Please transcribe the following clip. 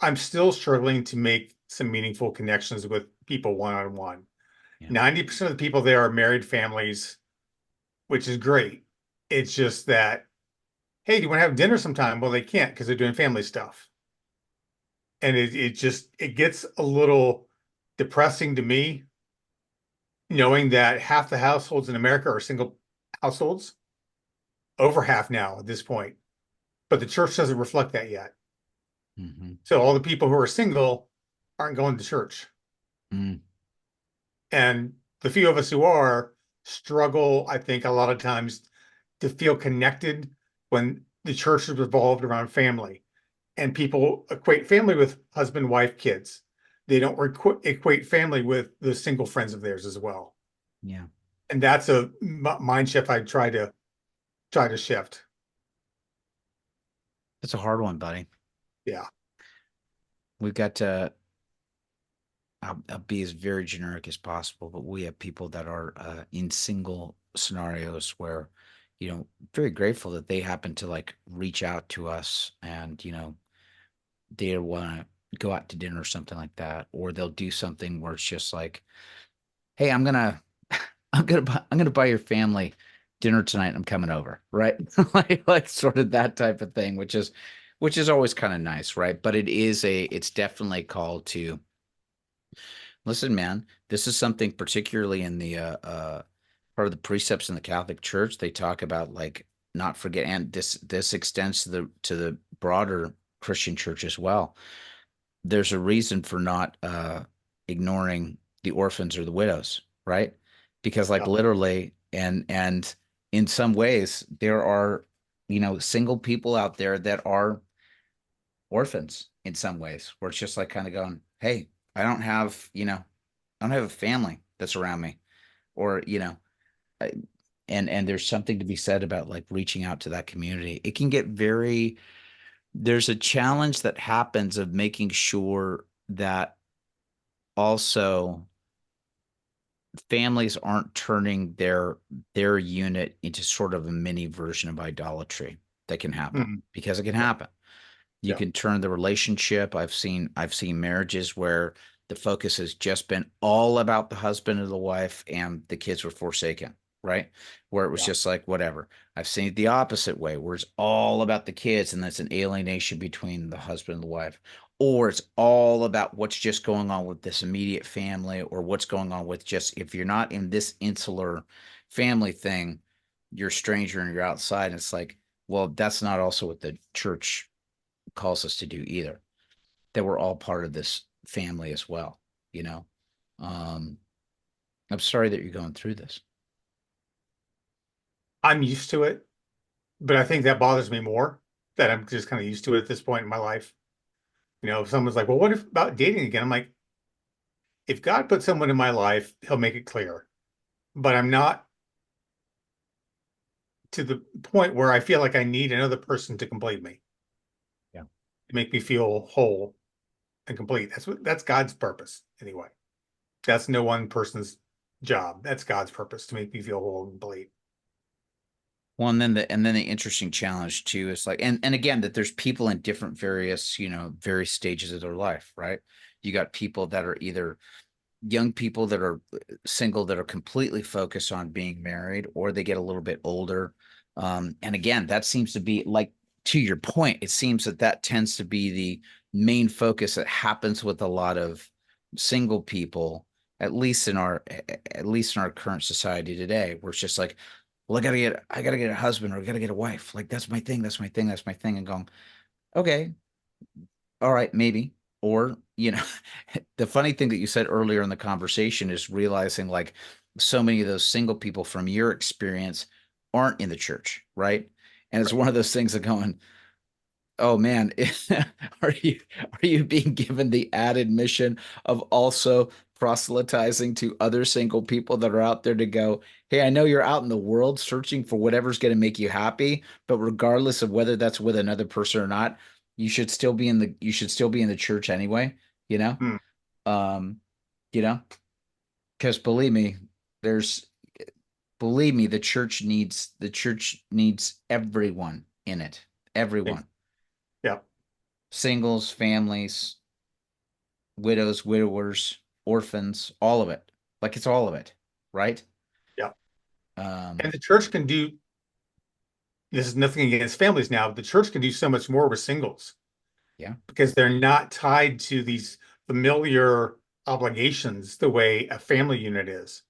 I'm still struggling to make some meaningful connections with people one-on-one. Yeah. 90% of the people there are married families, which is great. It's just that, hey, do you want to have dinner sometime? Well, they can't because they're doing family stuff. And it gets a little depressing to me knowing that half the households in America are single households, over half now at this point. But the church doesn't reflect that yet. Hmm. So all the people who are single aren't going to church. Mm. And the few of us who are struggle, I think, a lot of times to feel connected when the church is revolved around family. And people equate family with husband, wife, kids. They don't equate family with the single friends of theirs as well. Yeah. And that's a mind shift I try to shift. That's a hard one, buddy. Yeah. We've got to, I'll be as very generic as possible, but we have people that are in single scenarios where, very grateful that they happen to like reach out to us and, they want to go out to dinner or something like that, or they'll do something where it's just like, hey, I'm gonna buy your family dinner tonight. I'm coming over, right? Like sort of that type of thing, which is always kind of nice, right? But it's definitely a call to listen, man. This is something particularly in the part of the precepts in the Catholic Church. They talk about like not forget, and this extends to the broader Christian church as well. There's a reason for not ignoring the orphans or the widows, right? Because like Yeah. literally and in some ways there are, single people out there that are orphans in some ways, where it's just like kind of going, hey, I don't have, I don't have a family that's around me, or I, and there's something to be said about like reaching out to that community. It can get very there's a challenge that happens of making sure that also families aren't turning their unit into sort of a mini version of idolatry. That can happen Mhm. because it can Yeah. happen. You Yeah. can turn the relationship. I've seen marriages where the focus has just been all about the husband or the wife and the kids were forsaken, right? Where it was Yeah. just like whatever. I've seen it the opposite way, where it's all about the kids and that's an alienation between the husband and the wife. Or it's all about what's just going on with this immediate family, or what's going on with just if you're not in this insular family thing, you're a stranger and you're outside. And it's like, well, that's not also what the church calls us to do either. That we're all part of this family as well, you know. Um, I'm sorry that you're going through this. I'm used to it, but I think that bothers me more that I'm just kind of used to it at this point in my life. If someone's like, well, what if about dating again? I'm like, if God put someone in my life, he'll make it clear. But I'm not to the point where I feel like I need another person to complete me, Yeah. to make me feel whole and complete. That's God's purpose anyway. That's no one person's job. That's God's purpose to make me feel whole and complete. Well, and then the interesting challenge too is like, and again, that there's people in different various stages of their life, right? You got people that are either young people that are single that are completely focused on being married, or they get a little bit older. And again, that seems to be like, to your point, it seems that tends to be the main focus that happens with a lot of single people, at least in our current society today, where it's just like, well, I gotta get a husband, or I gotta get a wife. Like that's my thing, that's my thing, that's my thing. And going, okay, all right, maybe. Or, the funny thing that you said earlier in the conversation is realizing like so many of those single people from your experience aren't in the church, right? And it's Right. one of those things of going, oh man, are you being given the added mission of also proselytizing to other single people that are out there to go, hey, I know you're out in the world searching for whatever's going to make you happy, but regardless of whether that's with another person or not, you should still be in the church anyway, you know? Hmm. Um, you know, because there's believe me, the church needs everyone in it. Ex- Everyone. Yeah. Singles, families, widows, widowers, orphans, all of it. Like it's all of it, right? Yeah. Um, And the church can do, this is nothing against families now, but the church can do so much more with singles yeah. because they're not tied to these familiar obligations the way a family unit is.